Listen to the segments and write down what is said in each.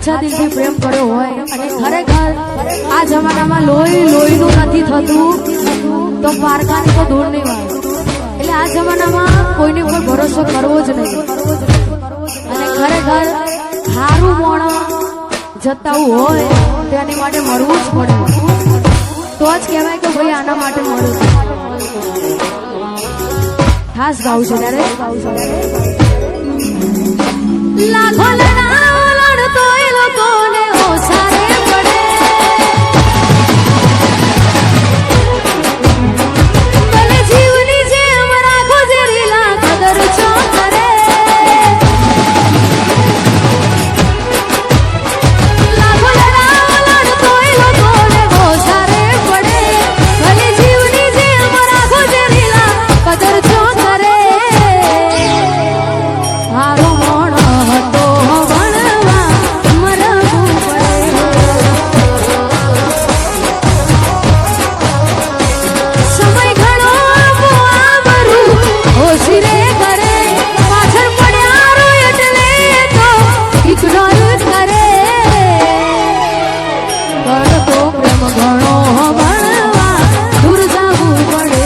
સાચા દિલથી પ્રેમ કર્યો હોય અને ખરેખર આ જમાનામાં લોહીનું નથી થતું તો પારકાની તો દૂર નહીં હોય. એટલે આ જમાનામાં કોઈને કોઈ ભરોસો કરવો જ નહીં અને ખરેખર સારું મોણ જતાવું હોય તેની માટે મરવું જ પડે તો જ કહેવાય કે ભાઈ આના માટે મળ્યું. ખાસ ગાવું છે ત્યારે લાખો લડતો એ લોકોને ઓછા રે પડે ભલે જીવની જેમ રાખો જેરીલા કદર છો કરે લાખો લડતો એ લોકોને ઓછા રે પડે ભલે જીવની જેમ રાખો જેરીલા કદર છો કરે હારો મોણો હતો ભણવા મરવું પડે સમય ઘણો આબરું ઓછી રે કરે પાછળ પડ્યા રો એટલે તો ઇગ્નોર કરે કરતો પ્રેમ ઘણો ભણવા દૂર જવું પડે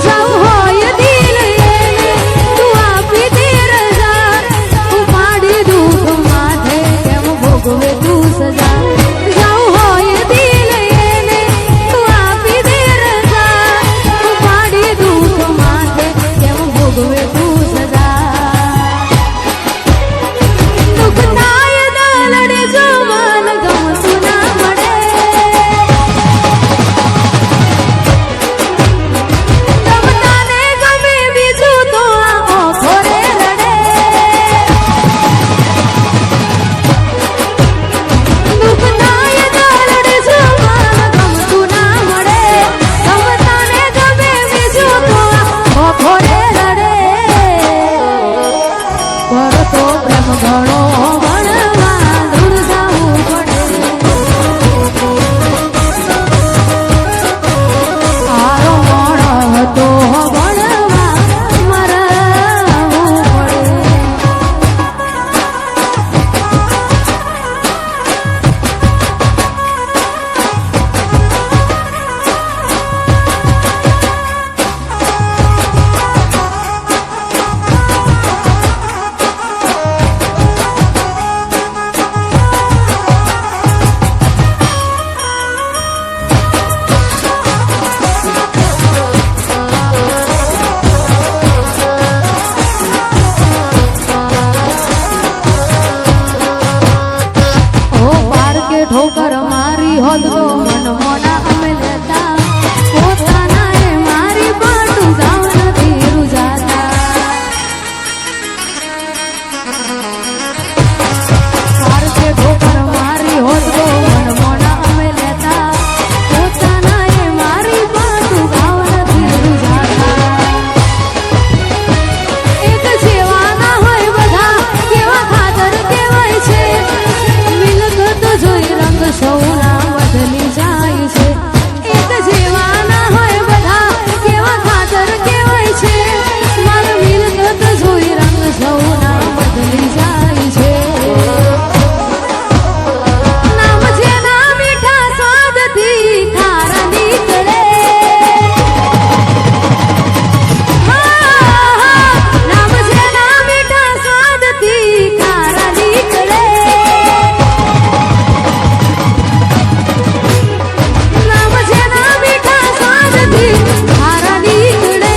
જાઉં હોય દિલ એને તું આપી દે રજા ઉપાડી દુઃખ માથે કેમ ભોગવે તું સજા જાઉં હોય દિલ એને તું આપી દે રજા ઉપાડી દુઃખ માથે કેમ ભોગવે તું સજા દુઃખ થાય દલડે જો મન ગમતું ના મળે તમતાને ગમે બીજું તો આ ઓખોરે રડે દુઃખ થાય દલડે જો મન ગમતું ના મળે તમતાને ગમે બીજું તો આ ઓખોરે રડે કરતો પ્રેમ ઘણો ભણવા દૂર જવું પડે હારો મોણો હતો ભણવા મરવું પડે ઓ પાર કે ઠોકર મારી હોત તો મન મોડા અમે લેતા પોતાના એ મારી પાટું ગાવ નથી રૂજાતા પાર કે ઠોકર મારી હોત તો મન મોડા અમે લેતા પોતાના એ મારી પાટું ગાવ નથી રૂજાતા એક જેવા ના હોય બધા કેવા ખાતર કહેવાય છે મિલકત જોઈ રંગ સૌના બદલી જાય છે એક જેવા ના હોય બધા કેવા ખાતર કહેવાય છે માર મિલકત જોઈ રંગ સૌના બદલી જાય છે નામ જેના મીઠા સ્વાદથી ખારા નીકળે નામ જેના મીઠા સ્વાદથી ખારા નીકળે નામ જેના મીઠા સ્વાદથી ખારા નીકળે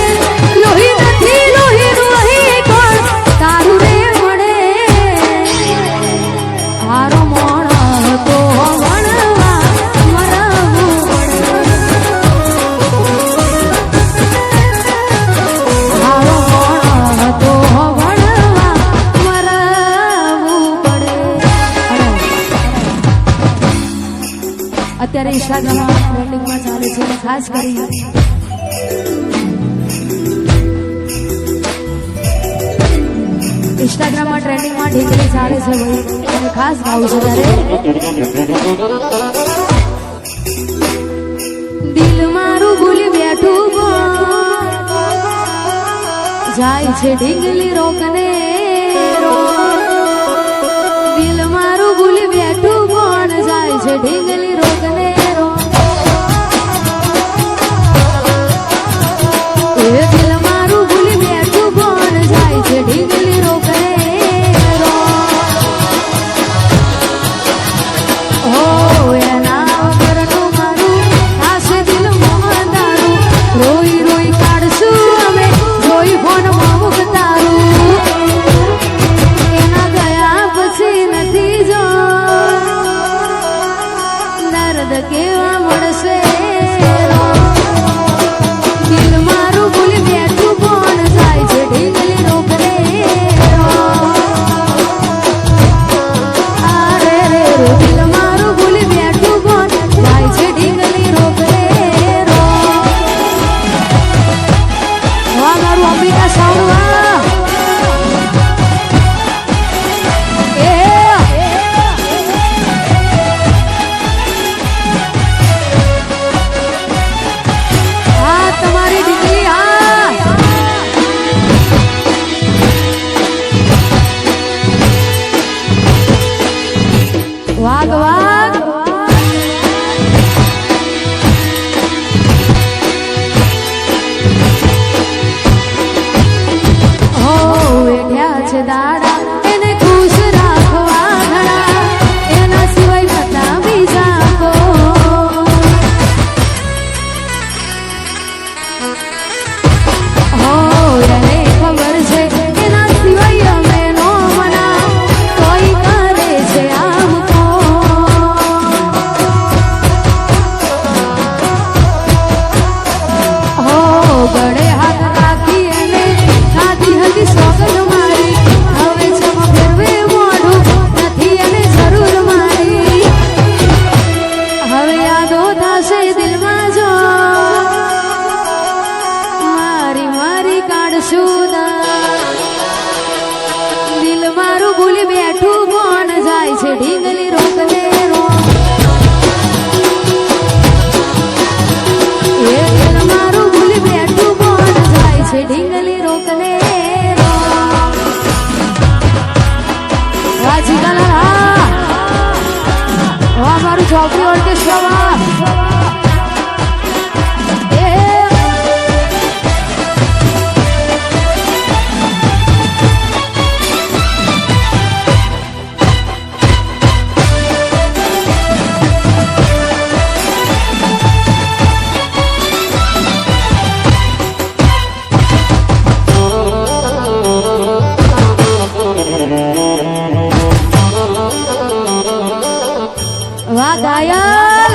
લોહી નથી લોહીનું અહીં કોણ તારું રે મળે હારો મોણો હતો ભણવા મરવું પડે હારો મોણો હતો ભણવા મરવું પડે. અત્યારે ઇન્સ્ટાગ્રામમાં ટ્રેન્ડિંગમાં ચાલે છે અને ખાસ કરી ઇન્સ્ટાગ્રામમાં ટ્રેન્ડિંગમાં ઢીકલી ચાલે છે ભાઈ અને ખાસ ગાવું છે ત્યારે દિલ મારું ભૂલી બેઠું જાય છે ઢીંગલી રોકને દિલ મારું ભૂલી બેઠું કોણ જાય છે ઢીંગલી રોકને એ દિલ મારું ભૂલી બેઠું કોણ જાય છે ઢીંગલી રોકને હો એના વગરનું મારું આશે દિલ મોહદારું રોઈ રોઈ કાઢશું અમે જોઈ ફોનમાં ઉગતારું એના ગયા પછી નથી જો દર્દ કેવા મળશે દિલ મારું ભૂલી બેઠું કોણ જાય છે ઢીંગલી રોકને અરે રે દિલ મારું ભૂલી બેઠું કોણ જાય છે ઢીંગલી રોકને વાહ મારું અંબિકા સાઉન્ડ વાહ હા તમારી ઢીંગલી હા વાગ વાગ હો વેઠ્યા છે દાડા એને ખુશ રાખવા ઘણા એના સિવાય નતા બીજા હો એને ખબર છે એના સિવાય અમે નો મના કોઈ કરે છે આમ હો ગળે હાથ રાખી એને ખાધી હતી સોગંદ મારી હવે છમાં ફેરવે મોઢું નથી એને જરૂર મારી હવે યાદો થશે દિલમાં જો મારી મારી કાઢશું દિલ મારું ભૂલી બેઠું કોણ જાય છે ઢીંગલી રોકને એ દિલ મારું ભૂલી બેઠું કોણ જાય છે ઢીંગલી રોકને વાહ જીગાલાલ વાહ મારું ચોપડી ઓર્કેસ્ટ્રા વાહ વાહ ઘાયલ